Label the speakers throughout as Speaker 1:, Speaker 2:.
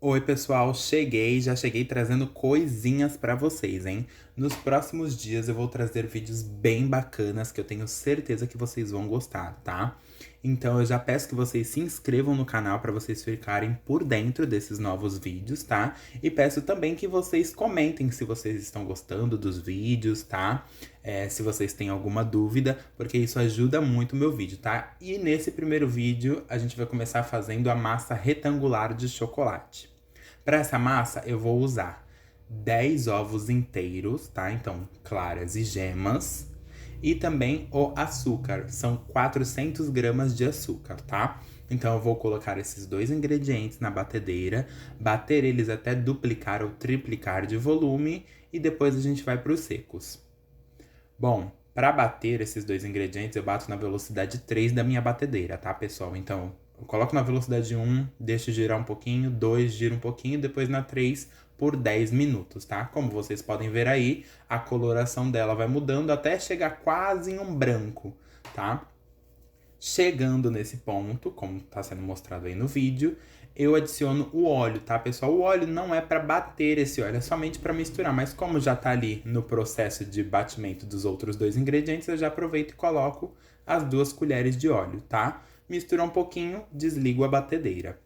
Speaker 1: Oi, pessoal, já cheguei trazendo coisinhas pra vocês, hein? Nos próximos dias eu vou trazer vídeos bem bacanas que eu tenho certeza que vocês vão gostar, tá? Então eu já peço que vocês se inscrevam no canal para vocês ficarem por dentro desses novos vídeos, tá? E peço também que vocês comentem se vocês estão gostando dos vídeos, tá? Se vocês têm alguma dúvida, porque isso ajuda muito o meu vídeo, tá? E nesse primeiro vídeo a gente vai começar fazendo a massa retangular de chocolate. Para essa massa, eu vou usar 10 ovos inteiros, tá? Então, claras e gemas. E também o açúcar, são 400 gramas de açúcar, tá? Então, eu vou colocar esses dois ingredientes na batedeira, bater eles até duplicar ou triplicar de volume e depois a gente vai para os secos. Bom, para bater esses dois ingredientes, eu bato na velocidade 3 da minha batedeira, tá, pessoal? Então, eu coloco na velocidade 1, deixo girar um pouquinho, 2, gira um pouquinho, depois na 3 por 10 minutos, tá? Como vocês podem ver aí, a coloração dela vai mudando até chegar quase em um branco, tá? Chegando nesse ponto, como está sendo mostrado aí no vídeo, eu adiciono o óleo, tá, pessoal? O óleo não é para bater esse óleo, é somente para misturar. Mas como já tá ali no processo de batimento dos outros dois ingredientes, eu já aproveito e coloco as 2 colheres de óleo, tá? Mistura um pouquinho, desligo a batedeira.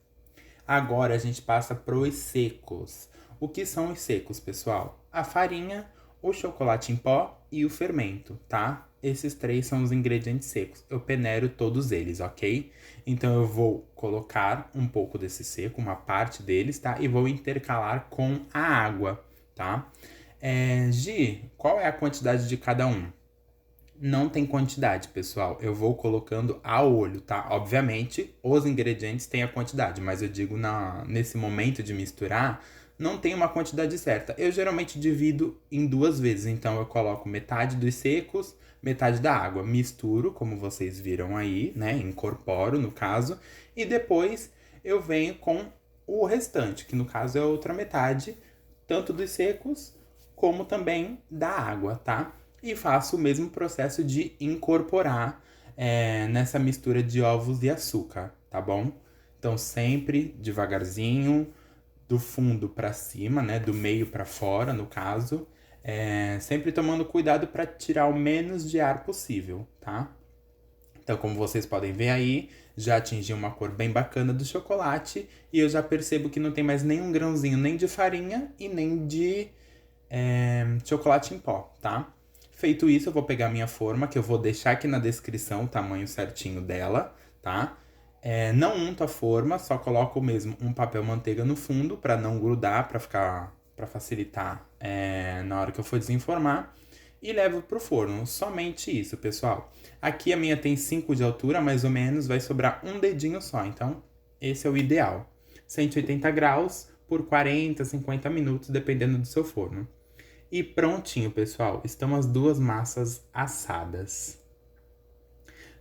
Speaker 1: Agora a gente passa para os secos. O que são os secos, pessoal? A farinha, o chocolate em pó e o fermento, tá? Esses três são os ingredientes secos. Eu peneiro todos eles, ok? Então eu vou colocar um pouco desse seco, uma parte deles, tá? E vou intercalar com a água, tá? Gi, qual é a quantidade de cada um? Não tem quantidade, pessoal. Eu vou colocando a olho, tá? Obviamente, os ingredientes têm a quantidade, mas eu digo nesse momento de misturar, não tem uma quantidade certa. Eu geralmente divido em 2 vezes, então eu coloco metade dos secos, metade da água, misturo, como vocês viram aí, né? Incorporo, no caso, e depois eu venho com o restante, que no caso é a outra metade, tanto dos secos como também da água, tá? E faço o mesmo processo de incorporar nessa mistura de ovos e açúcar, tá bom? Então sempre devagarzinho, do fundo para cima, né? Do meio para fora, no caso, sempre tomando cuidado para tirar o menos de ar possível, tá? Então, como vocês podem ver aí, já atingi uma cor bem bacana do chocolate e eu já percebo que não tem mais nenhum grãozinho nem de farinha e nem de chocolate em pó, tá? Feito isso, eu vou pegar minha forma, que eu vou deixar aqui na descrição o tamanho certinho dela, tá? Não unto a forma, só coloco mesmo um papel manteiga no fundo para não grudar, para facilitar na hora que eu for desenformar. E levo pro forno, somente isso, pessoal. Aqui a minha tem 5 de altura, mais ou menos, vai sobrar um dedinho só, então esse é o ideal. 180 graus por 40, 50 minutos, dependendo do seu forno. E prontinho, pessoal, estão as 2 massas assadas.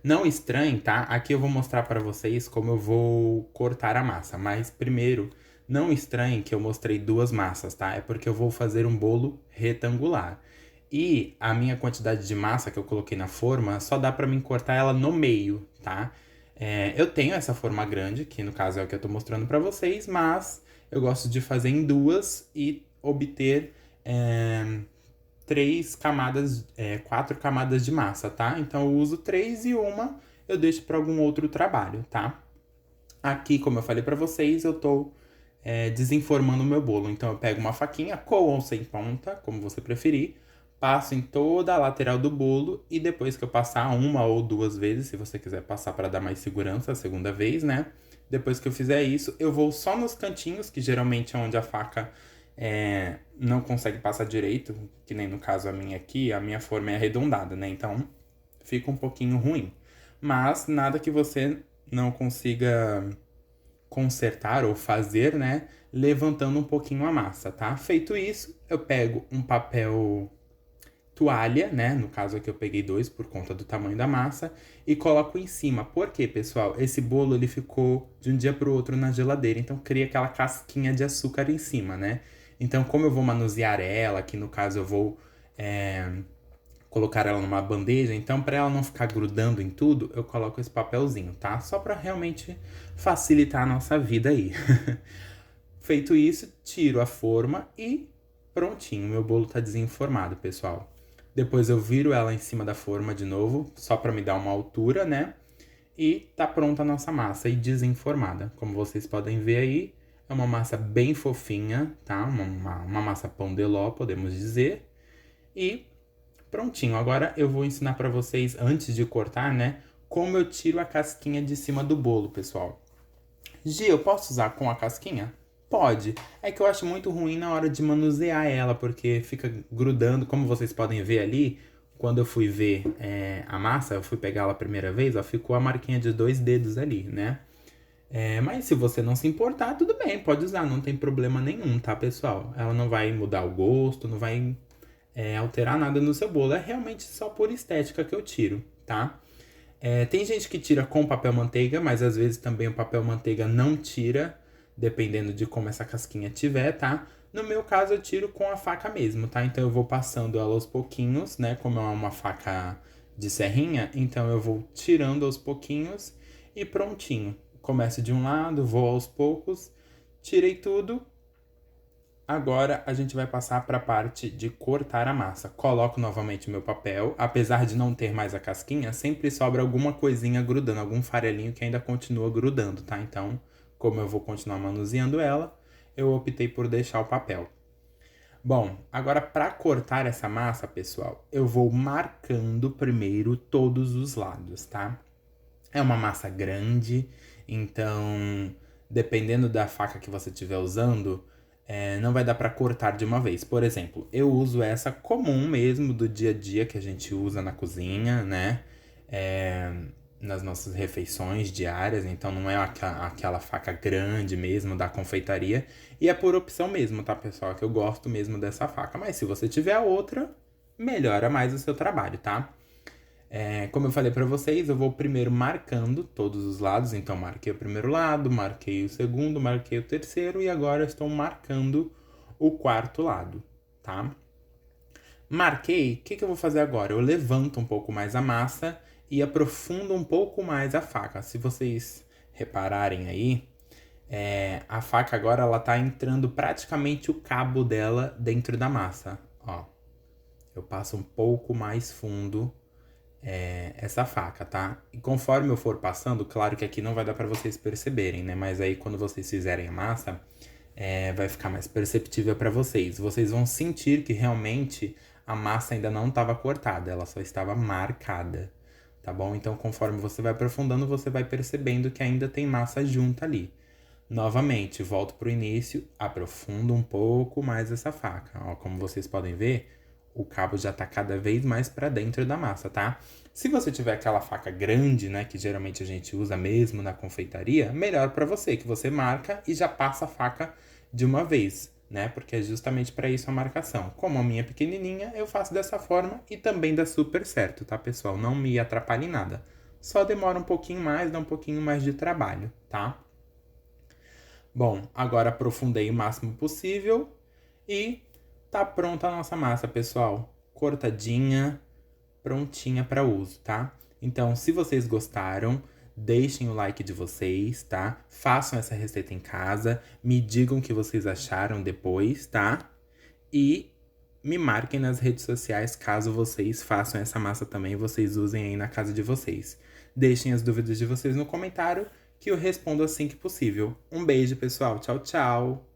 Speaker 1: Não estranhe, tá? Aqui eu vou mostrar para vocês como eu vou cortar a massa. Mas primeiro, não estranhe que eu mostrei 2 massas, tá? É porque eu vou fazer um bolo retangular. E a minha quantidade de massa que eu coloquei na forma, só dá para mim cortar ela no meio, tá? Eu tenho essa forma grande, que no caso é o que eu tô mostrando para vocês, mas eu gosto de fazer em 2 e obter 3 camadas, 4 camadas de massa, tá? Então eu uso 3 e uma eu deixo para algum outro trabalho, tá? Aqui, como eu falei para vocês, eu tô desenformando o meu bolo. Então eu pego uma faquinha, com ou sem ponta, como você preferir, passo em toda a lateral do bolo e depois que eu passar 1 ou 2 vezes, se você quiser passar para dar mais segurança a segunda vez, né? Depois que eu fizer isso, eu vou só nos cantinhos, que geralmente é onde a faca não consegue passar direito, que nem no caso a minha aqui, a minha forma é arredondada, né? Então fica um pouquinho ruim. Mas nada que você não consiga consertar ou fazer, né? Levantando um pouquinho a massa, tá? Feito isso, eu pego um papel toalha, né? No caso aqui eu peguei 2 por conta do tamanho da massa e coloco em cima. Por quê, pessoal? Esse bolo ele ficou de um dia para o outro na geladeira, então cria aquela casquinha de açúcar em cima, né? Então, como eu vou manusear ela, que no caso eu vou colocar ela numa bandeja, então para ela não ficar grudando em tudo, eu coloco esse papelzinho, tá? Só para realmente facilitar a nossa vida aí. Feito isso, tiro a forma e prontinho. Meu bolo tá desenformado, pessoal. Depois eu viro ela em cima da forma de novo, só para me dar uma altura, né? E tá pronta a nossa massa e desenformada. Como vocês podem ver aí, é uma massa bem fofinha, tá? Uma massa pão de ló, podemos dizer. E prontinho. Agora eu vou ensinar para vocês, antes de cortar, né? Como eu tiro a casquinha de cima do bolo, pessoal. Gi, eu posso usar com a casquinha? Pode. É que eu acho muito ruim na hora de manusear ela, porque fica grudando. Como vocês podem ver ali, quando eu fui ver a massa, eu fui pegar ela a primeira vez, ó, ficou a marquinha de 2 dedos ali, né? Mas se você não se importar, tudo bem, pode usar, não tem problema nenhum, tá, pessoal? Ela não vai mudar o gosto, não vai alterar nada no seu bolo. É realmente só por estética que eu tiro, tá? Tem gente que tira com papel manteiga, mas às vezes também o papel manteiga não tira, dependendo de como essa casquinha tiver, tá? No meu caso, eu tiro com a faca mesmo, tá? Então eu vou passando ela aos pouquinhos, né? Como é uma faca de serrinha, então eu vou tirando aos pouquinhos e prontinho. Começo de um lado, vou aos poucos, tirei tudo. Agora a gente vai passar para a parte de cortar a massa. Coloco novamente o meu papel. Apesar de não ter mais a casquinha, sempre sobra alguma coisinha grudando, algum farelinho que ainda continua grudando, tá? Então, como eu vou continuar manuseando ela, eu optei por deixar o papel. Bom, agora para cortar essa massa, pessoal, eu vou marcando primeiro todos os lados, tá? É uma massa grande, então, dependendo da faca que você estiver usando, não vai dar para cortar de uma vez. Por exemplo, eu uso essa comum mesmo do dia a dia que a gente usa na cozinha, né? Nas nossas refeições diárias, então não é aquela faca grande mesmo da confeitaria. E é por opção mesmo, tá, pessoal? Que eu gosto mesmo dessa faca. Mas se você tiver outra, melhora mais o seu trabalho, tá? Como eu falei pra vocês, eu vou primeiro marcando todos os lados. Então, marquei o primeiro lado, marquei o segundo, marquei o terceiro e agora estou marcando o quarto lado, tá? Marquei, o que eu vou fazer agora? Eu levanto um pouco mais a massa e aprofundo um pouco mais a faca. Se vocês repararem aí, a faca agora ela tá entrando praticamente o cabo dela dentro da massa, ó. Eu passo um pouco mais fundo essa faca, tá? E conforme eu for passando, claro que aqui não vai dar pra vocês perceberem, né? Mas aí quando vocês fizerem a massa, vai ficar mais perceptível pra vocês. Vocês vão sentir que realmente a massa ainda não estava cortada, ela só estava marcada, tá bom? Então conforme você vai aprofundando, você vai percebendo que ainda tem massa junto ali. Novamente, volto pro início, aprofundo um pouco mais essa faca. Ó, como vocês podem ver, o cabo já tá cada vez mais para dentro da massa, tá? Se você tiver aquela faca grande, né, que geralmente a gente usa mesmo na confeitaria, melhor para você, que você marca e já passa a faca de uma vez, né? Porque é justamente para isso a marcação. Como a minha é pequenininha, eu faço dessa forma e também dá super certo, tá, pessoal? Não me atrapalha em nada. Só demora um pouquinho mais, dá um pouquinho mais de trabalho, tá? Bom, agora aprofundei o máximo possível e tá pronta a nossa massa, pessoal. Cortadinha, prontinha para uso, tá? Então, se vocês gostaram, deixem o like de vocês, tá? Façam essa receita em casa, me digam o que vocês acharam depois, tá? E me marquem nas redes sociais caso vocês façam essa massa também, vocês usem aí na casa de vocês. Deixem as dúvidas de vocês no comentário que eu respondo assim que possível. Um beijo, pessoal. Tchau, tchau.